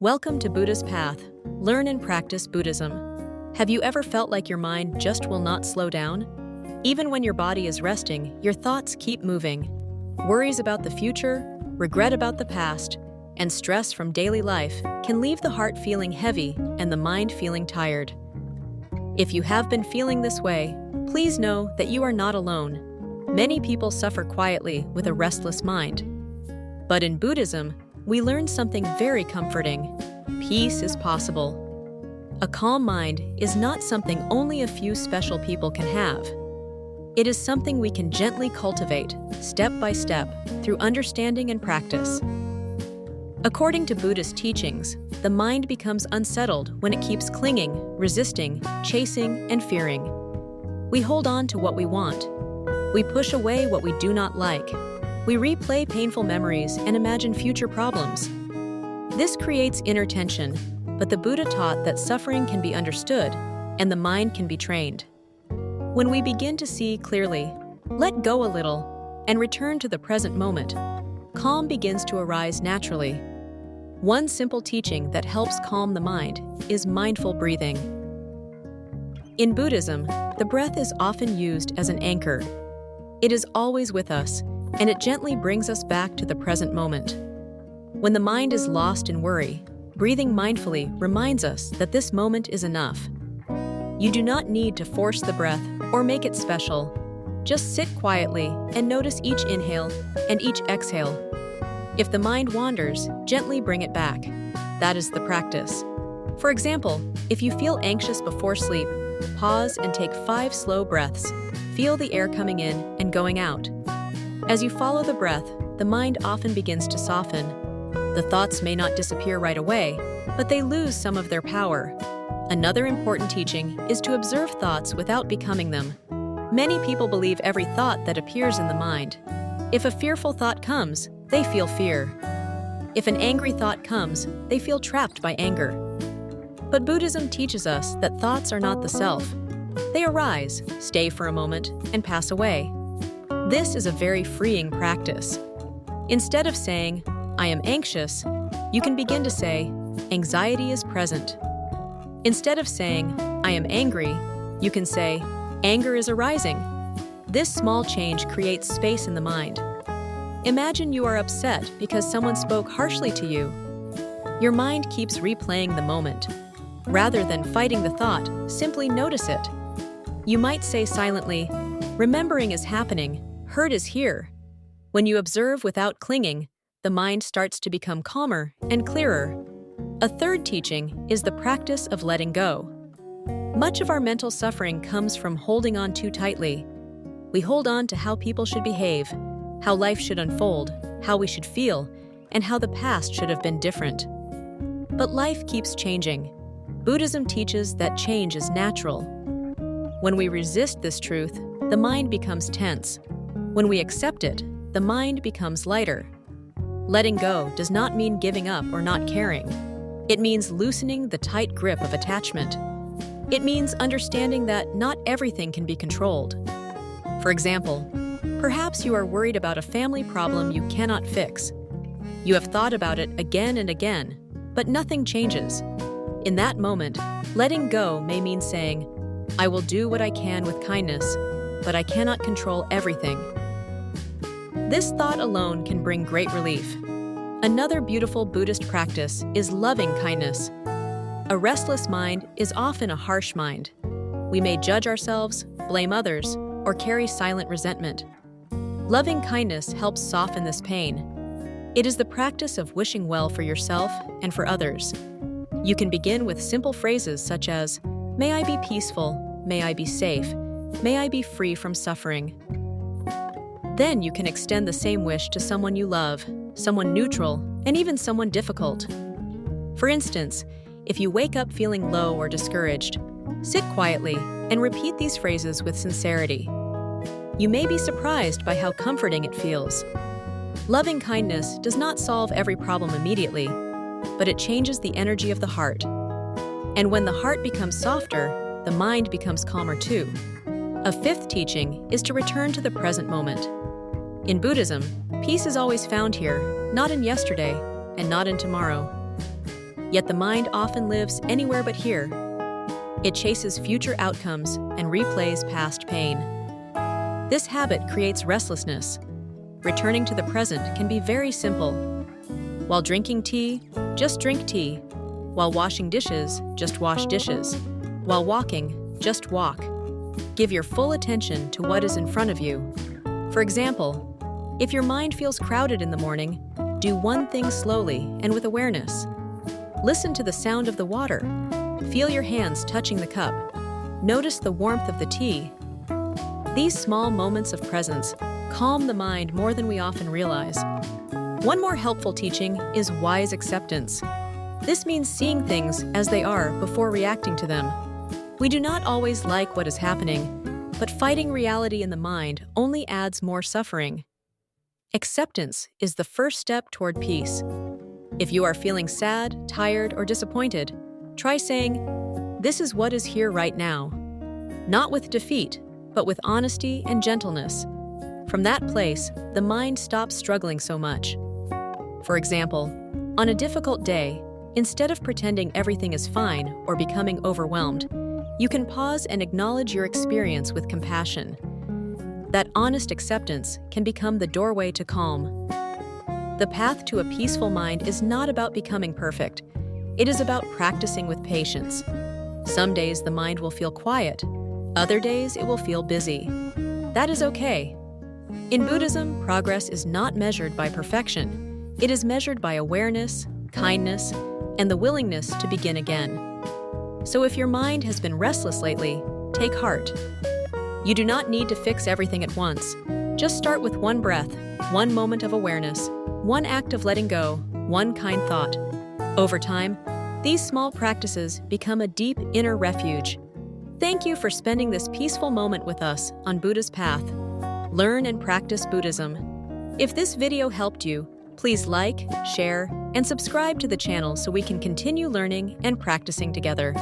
Welcome to Buddha's Path. Learn and practice Buddhism. Have you ever felt like your mind just will not slow down? Even when your body is resting, your thoughts keep moving. Worries about the future, regret about the past, and stress from daily life can leave the heart feeling heavy and the mind feeling tired. If you have been feeling this way, please know that you are not alone. Many people suffer quietly with a restless mind. But in Buddhism, we learn something very comforting. Peace is possible. A calm mind is not something only a few special people can have. It is something we can gently cultivate, step by step, through understanding and practice. According to Buddhist teachings, the mind becomes unsettled when it keeps clinging, resisting, chasing, and fearing. We hold on to what we want. We push away what we do not like. We replay painful memories and imagine future problems. This creates inner tension, but the Buddha taught that suffering can be understood and the mind can be trained. When we begin to see clearly, let go a little, and return to the present moment, calm begins to arise naturally. One simple teaching that helps calm the mind is mindful breathing. In Buddhism, the breath is often used as an anchor. It is always with us, and it gently brings us back to the present moment. When the mind is lost in worry, breathing mindfully reminds us that this moment is enough. You do not need to force the breath or make it special. Just sit quietly and notice each inhale and each exhale. If the mind wanders, gently bring it back. That is the practice. For example, if you feel anxious before sleep, pause and take 5 slow breaths. Feel the air coming in and going out. As you follow the breath, the mind often begins to soften. The thoughts may not disappear right away, but they lose some of their power. Another important teaching is to observe thoughts without becoming them. Many people believe every thought that appears in the mind. If a fearful thought comes, they feel fear. If an angry thought comes, they feel trapped by anger. But Buddhism teaches us that thoughts are not the self. They arise, stay for a moment, and pass away. This is a very freeing practice. Instead of saying, "I am anxious," you can begin to say, "Anxiety is present." Instead of saying, "I am angry," you can say, "Anger is arising." This small change creates space in the mind. Imagine you are upset because someone spoke harshly to you. Your mind keeps replaying the moment. Rather than fighting the thought, simply notice it. You might say silently, "Remembering is happening, hurt is here." When you observe without clinging, the mind starts to become calmer and clearer. A third teaching is the practice of letting go. Much of our mental suffering comes from holding on too tightly. We hold on to how people should behave, how life should unfold, how we should feel, and how the past should have been different. But life keeps changing. Buddhism teaches that change is natural. When we resist this truth, the mind becomes tense. When we accept it, the mind becomes lighter. Letting go does not mean giving up or not caring. It means loosening the tight grip of attachment. It means understanding that not everything can be controlled. For example, perhaps you are worried about a family problem you cannot fix. You have thought about it again and again, but nothing changes. In that moment, letting go may mean saying, "I will do what I can with kindness, but I cannot control everything." This thought alone can bring great relief. Another beautiful Buddhist practice is loving kindness. A restless mind is often a harsh mind. We may judge ourselves, blame others, or carry silent resentment. Loving kindness helps soften this pain. It is the practice of wishing well for yourself and for others. You can begin with simple phrases such as, "May I be peaceful, may I be safe, may I be free from suffering." Then you can extend the same wish to someone you love, someone neutral, and even someone difficult. For instance, if you wake up feeling low or discouraged, sit quietly and repeat these phrases with sincerity. You may be surprised by how comforting it feels. Loving kindness does not solve every problem immediately, but it changes the energy of the heart. And when the heart becomes softer, the mind becomes calmer too. A fifth teaching is to return to the present moment. In Buddhism, peace is always found here, not in yesterday and not in tomorrow. Yet the mind often lives anywhere but here. It chases future outcomes and replays past pain. This habit creates restlessness. Returning to the present can be very simple. While drinking tea, just drink tea. While washing dishes, just wash dishes. While walking, just walk. Give your full attention to what is in front of you. For example, if your mind feels crowded in the morning, do one thing slowly and with awareness. Listen to the sound of the water. Feel your hands touching the cup. Notice the warmth of the tea. These small moments of presence calm the mind more than we often realize. One more helpful teaching is wise acceptance. This means seeing things as they are before reacting to them. We do not always like what is happening, but fighting reality in the mind only adds more suffering. Acceptance is the first step toward peace. If you are feeling sad, tired, or disappointed, try saying, "This is what is here right now." Not with defeat, but with honesty and gentleness. From that place, the mind stops struggling so much. For example, on a difficult day, instead of pretending everything is fine or becoming overwhelmed, you can pause and acknowledge your experience with compassion. That honest acceptance can become the doorway to calm. The path to a peaceful mind is not about becoming perfect. It is about practicing with patience. Some days the mind will feel quiet. Other days it will feel busy. That is okay. In Buddhism, progress is not measured by perfection. It is measured by awareness, kindness, and the willingness to begin again. So if your mind has been restless lately, take heart. You do not need to fix everything at once. Just start with one breath, one moment of awareness, one act of letting go, one kind thought. Over time, these small practices become a deep inner refuge. Thank you for spending this peaceful moment with us on Buddha's path. Learn and practice Buddhism. If this video helped you, please like, share, and subscribe to the channel so we can continue learning and practicing together.